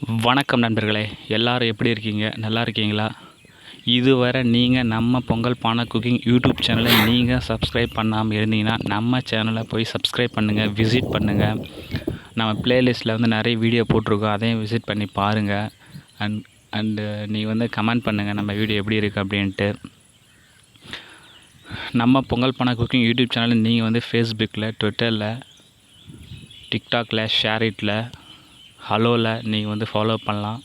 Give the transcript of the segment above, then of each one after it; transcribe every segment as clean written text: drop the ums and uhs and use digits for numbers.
வணக்கம் நண்பர்களே, எல்லாரும் எப்படி இருக்கீங்க? நல்லா இருக்கீங்களா? இதுவரை நீங்கள் நம்ம பொங்கல் பானை குக்கிங் யூடியூப் சேனலை நீங்கள் சப்ஸ்கிரைப் பண்ணாமல் இருந்தீங்கன்னா நம்ம சேனலை போய் சப்ஸ்கிரைப் பண்ணுங்கள், விசிட் பண்ணுங்கள். நம்ம ப்ளேலிஸ்ட்டில் வந்து நிறைய வீடியோ போட்டிருக்கோம், அதையும் விசிட் பண்ணி பாருங்கள். அண்டு நீங்கள் கமெண்ட் பண்ணுங்கள் நம்ம வீடியோ எப்படி இருக்குது அப்படின்ட்டு. நம்ம பொங்கல் பானை குக்கிங் யூடியூப் சேனலை நீங்கள் ஃபேஸ்புக்கில், ட்விட்டரில், டிக்டாக்ல, ஷேரிட்டில், ஹலோவில் நீங்கள் ஃபாலோ பண்ணலாம்.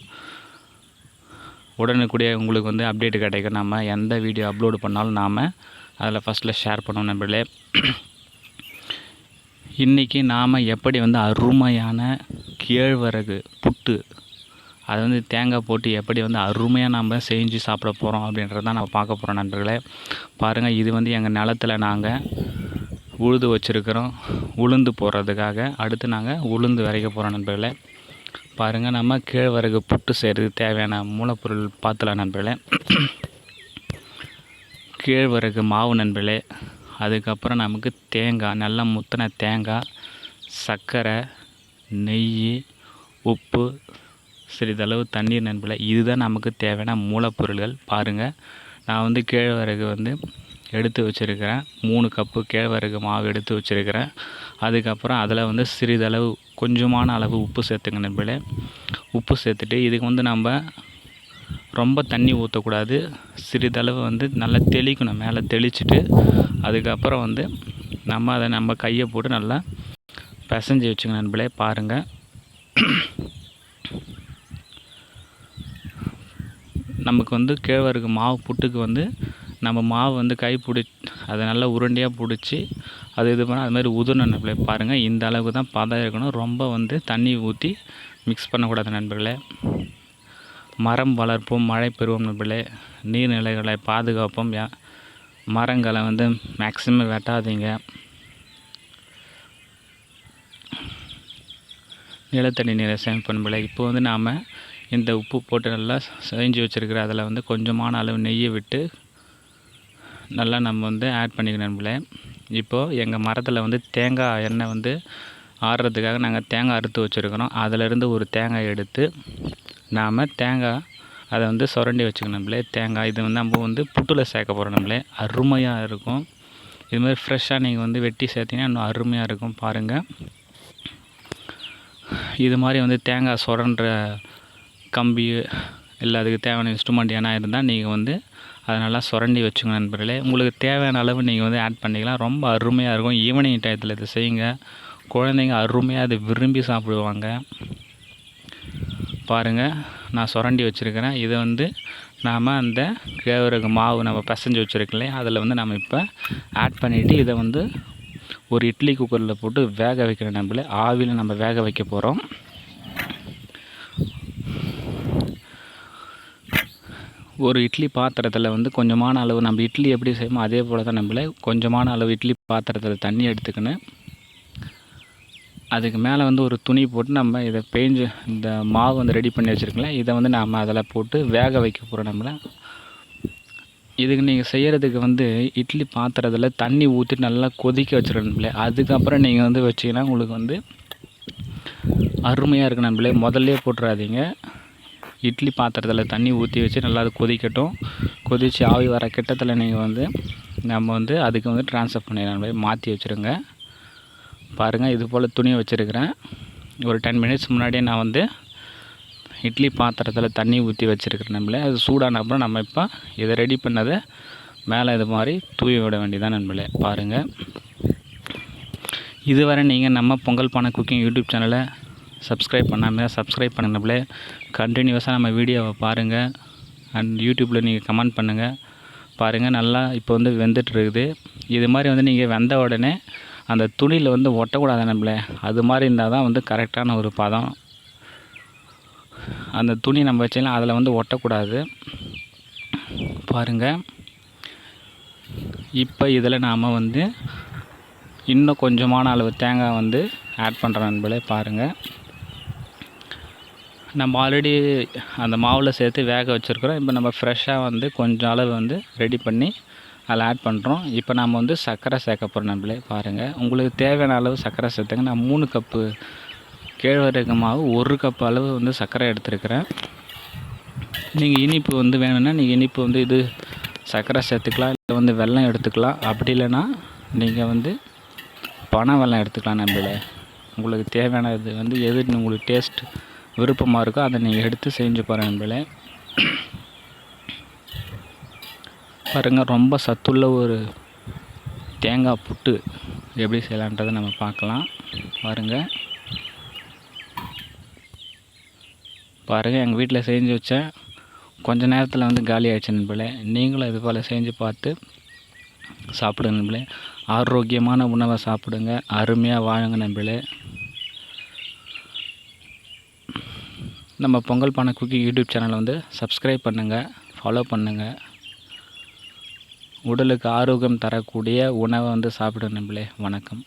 உடனுக்குடைய உங்களுக்கு அப்டேட் கிடைக்கும். நம்ம எந்த வீடியோ அப்லோடு பண்ணாலும் நாம் அதில் ஃபஸ்ட்டில் ஷேர் பண்ணுவோம் நண்பர்களே. இன்றைக்கி நாம் எப்படி அருமையான கேழ்வரகு புட்டு, அது தேங்காய் போட்டு எப்படி அருமையாக நம்ம செஞ்சு சாப்பிட போகிறோம் அப்படின்றதான் நம்ம பார்க்க போகிறோம் நண்பர்களே. பாருங்கள், இது எங்கள் நிலத்தில் நாங்கள் உழுது வச்சுருக்கிறோம். உளுந்து போடுறதுக்காக அடுத்து நாங்கள் உளுந்து விரைக்க போகிறோம் நண்பர்களே. பாருங்கள், நம்ம கேழ்வரகு புட்டு செய்கிறதுக்கு தேவையான மூலப்பொருள் பார்த்துலாம் நண்பர்களே. கேழ்வரகு மாவு நண்பர்களே, அதுக்கப்புறம் நமக்கு தேங்காய், நல்லா முத்தின தேங்காய், சர்க்கரை, நெய், உப்பு, சிறிதளவு தண்ணீர் நண்பர்களே. இதுதான் நமக்கு தேவையான மூலப்பொருள்கள். பாருங்கள், நான் கேழ்வரகு எடுத்து வச்சுருக்கிறேன். 3 கப்பு கேழ்வரகு மாவு எடுத்து வச்சுருக்கிறேன். அதுக்கப்புறம் அதில் சிறிதளவு கொஞ்சமான அளவு உப்பு சேர்த்துங்க நண்பர்களே. உப்பு சேர்த்துட்டு இதுக்கு நம்ம ரொம்ப தண்ணி ஊற்றக்கூடாது. சிறிதளவு நல்லா தெளிக்கணும். மேலே தெளிச்சுட்டு அதுக்கப்புறம் நம்ம கையை போட்டு நல்லா பிசைஞ்சு வச்சுங்க நண்பர்களே. பாருங்கள், நமக்கு கேழ்வரகு மாவு புட்டுக்கு நம்ம மாவு கை அதை நல்லா உருண்டையாக பிடிச்சி அது பண்ணால் அது மாதிரி உதிரணும் நண்பர்களே. பாருங்கள், இந்த அளவுக்கு தான் பதம் இருக்கணும். ரொம்ப தண்ணி ஊற்றி மிக்ஸ் பண்ணக்கூடாது நண்பர்களே. மரம் வளர்ப்போம், மழை பெறுவோம் நண்பர்களே. நீர்நிலைகளை பாதுகாப்போம். மரங்களை மேக்சிமம் வெட்டாதீங்க. நிலத்தடி நீரை சேமிப்பு நண்பர்களே. இப்போ நாம் இந்த உப்பு போட்டு நல்லா செஞ்சு வச்சுருக்கிற அதில் கொஞ்சமான அளவு நெய்யை விட்டு நல்லா நம்ம ஆட் பண்ணிக்கணும் நண்பர்களே. இப்போது எங்கள் மரத்தில் தேங்காய் எண்ணெய் ஆடுறதுக்காக நாங்கள் தேங்காய் அறுத்து வச்சுருக்கிறோம். அதிலிருந்து ஒரு தேங்காய் எடுத்து நாம் தேங்காய் அதை சுரண்டி வச்சுக்கணும் நண்பர்களே. தேங்காய் இது நம்ம புட்டில் சேர்க்க போகிறோம் நண்பர்களே. அருமையாக இருக்கும். இதுமாதிரி ஃப்ரெஷ்ஷாக நீங்கள் வெட்டி சேர்த்திங்கன்னா இன்னும் அருமையாக இருக்கும். பாருங்கள், இது மாதிரி தேங்காய் சுரண்ட கம்பி இல்லை அதுக்கு தேவையான இன்ஸ்ட்ருமெண்ட் ஏன்னா இருந்தால் நீங்கள் அதை நல்லா சுரண்டி வச்சுங்க நண்பர்களே. உங்களுக்கு தேவையான அளவு நீங்கள் ஆட் பண்ணிக்கலாம். ரொம்ப அருமையாக இருக்கும். ஈவினிங் டயத்தில் இதை செய்யுங்க. குழந்தைங்க அருமையாக அதை விரும்பி சாப்பிடுவாங்க. பாருங்கள், நான் சுரண்டி வச்சுருக்கிறேன். இதை நாம் அந்த கேழ்வரகு மாவு நம்ம பிசைஞ்சு வச்சுருக்கலையே அதில் நம்ம இப்போ ஆட் பண்ணிவிட்டு இதை ஒரு இட்லி குக்கரில் போட்டு வேக வைக்கிற நண்பர்களே. ஆவியில் நம்ம வேக வைக்க போகிறோம். ஒரு இட்லி பாத்திரத்தில் கொஞ்சமான அளவு நம்ம இட்லி எப்படி செய்வோமோ அதே போல் தான் நம்மளே கொஞ்சமான அளவு இட்லி பாத்திரத்தில் தண்ணி எடுத்துக்கணும். அதுக்கு மேலே ஒரு துணி போட்டு நம்ம இதை பேஞ்சு இந்த மாவு ரெடி பண்ணி வச்சுருக்கலாம். இதை நாம் அதில் போட்டு வேக வைக்க போகிறோம். நம்மளை இதுக்கு நீங்கள் செய்கிறதுக்கு இட்லி பாத்திரத்தில் தண்ணி ஊற்றி நல்லா கொதிக்க வச்சுருக்கணும்ல. அதுக்கப்புறம் நீங்கள் வச்சிங்கன்னா உங்களுக்கு அருமையாக இருக்குது நம்மளே. முதல்லே போட்டுறாதீங்க. இட்லி பாத்திரத்தில் தண்ணி ஊற்றி வச்சு நல்லா அது கொதிக்கட்டும். கொதித்து ஆவி வர கிட்டத்தில் நீங்கள் நம்ம அதுக்கு ட்ரான்ஸ்ஃபர் பண்ணிடலாம். மாற்றி வச்சுருங்க. பாருங்கள், இது போல் துணியை வச்சுருக்கிறேன். ஒரு 10 மினிட்ஸ் முன்னாடியே நான் இட்லி பாத்திரத்தில் தண்ணி ஊற்றி வச்சுருக்கிறேன். நம்மளே அது சூடான அப்புறம் நம்ம இப்போ இதை ரெடி பண்ணதை மேலே இது மாதிரி தூவி விட வேண்டியதான் நண்பர்களே. பாருங்கள், இதுவரை நீங்கள் நம்ம பொங்கல் பானை குக்கிங் யூடியூப் சேனலை சப்ஸ்கிரைப் பண்ணாமல் சப்ஸ்கிரைப் பண்ணுங்களே. கண்டினியூஸாக நம்ம வீடியோவை பாருங்கள். அண்ட் யூடியூப்பில் நீங்கள் கமெண்ட் பண்ணுங்கள். பாருங்கள், நல்லா இப்போ வெந்துட்டுருக்குது. இது மாதிரி நீங்கள் வெந்த உடனே அந்த துணியில் ஒட்டக்கூடாது நம்மளே. அது மாதிரி இருந்தால் தான் கரெக்டான ஒரு பதம். அந்த துணி நம்ம வச்சோம்னா அதில் ஒட்டக்கூடாது. பாருங்கள், இப்போ இதில் நாம் இன்னும் கொஞ்சமான அளவு தேங்காய் ஆட் பண்ணுற நண்பர்களே. பாருங்கள், நம்ம ஆல்ரெடி அந்த மாவில் சேர்த்து வேக வச்சுருக்குறோம். இப்போ நம்ம ஃப்ரெஷ்ஷாக கொஞ்சம் அளவு ரெடி பண்ணி அதில் ஆட் பண்ணுறோம். இப்போ நம்ம சர்க்கரை சேர்க்க போகிறோம் நண்பர்களே. பாருங்கள், உங்களுக்கு தேவையான அளவு சர்க்கரை சேர்த்துங்க. நான் 3 கப்பு கேழ்வரகு மாவு 1 கப் அளவு வந்து சர்க்கரை எடுத்துருக்கிறேன். நீங்கள் இனிப்பு வந்து வேணும்னா நீங்கள் இனிப்பு வந்து இது சர்க்கரை சேர்த்துக்கலாம், இல்லை வந்து வெல்லம் எடுத்துக்கலாம். அப்படி இல்லைன்னா நீங்கள் வந்து பனை வெல்லம் எடுத்துக்கலாம். நண்பர்களே, உங்களுக்கு தேவையானது வந்து எது உங்களுக்கு டேஸ்ட் விருப்பமாக இருக்கோ அதை நீங்கள் எடுத்து செஞ்சு பாருங்கள் நண்பர்களே. பாருங்கள், ரொம்ப சத்துள்ள ஒரு தேங்காய் புட்டு எப்படி செய்யலான்றதை நம்ம பார்க்கலாம். பாருங்கள் எங்கள் வீட்டில் செஞ்சு வச்சேன், கொஞ்ச நேரத்தில் வந்து காலி ஆகிடுச்சு நண்பர்களே. நீங்களும் இது போல் செஞ்சு பார்த்து சாப்பிடுங்க நண்பர்களே. ஆரோக்கியமான உணவை சாப்பிடுங்க, அருமையாக வாழுங்க நண்பர்களே. நம்ம பொங்கல் பானை குக்கிங் யூடியூப் சேனலை வந்து சப்ஸ்கிரைப் பண்ணுங்கள், ஃபாலோ பண்ணுங்கள். உடலுக்கு ஆரோக்கியம் தரக்கூடிய உணவை வந்து சாப்பிடுங்க நண்பர்களே. வணக்கம்.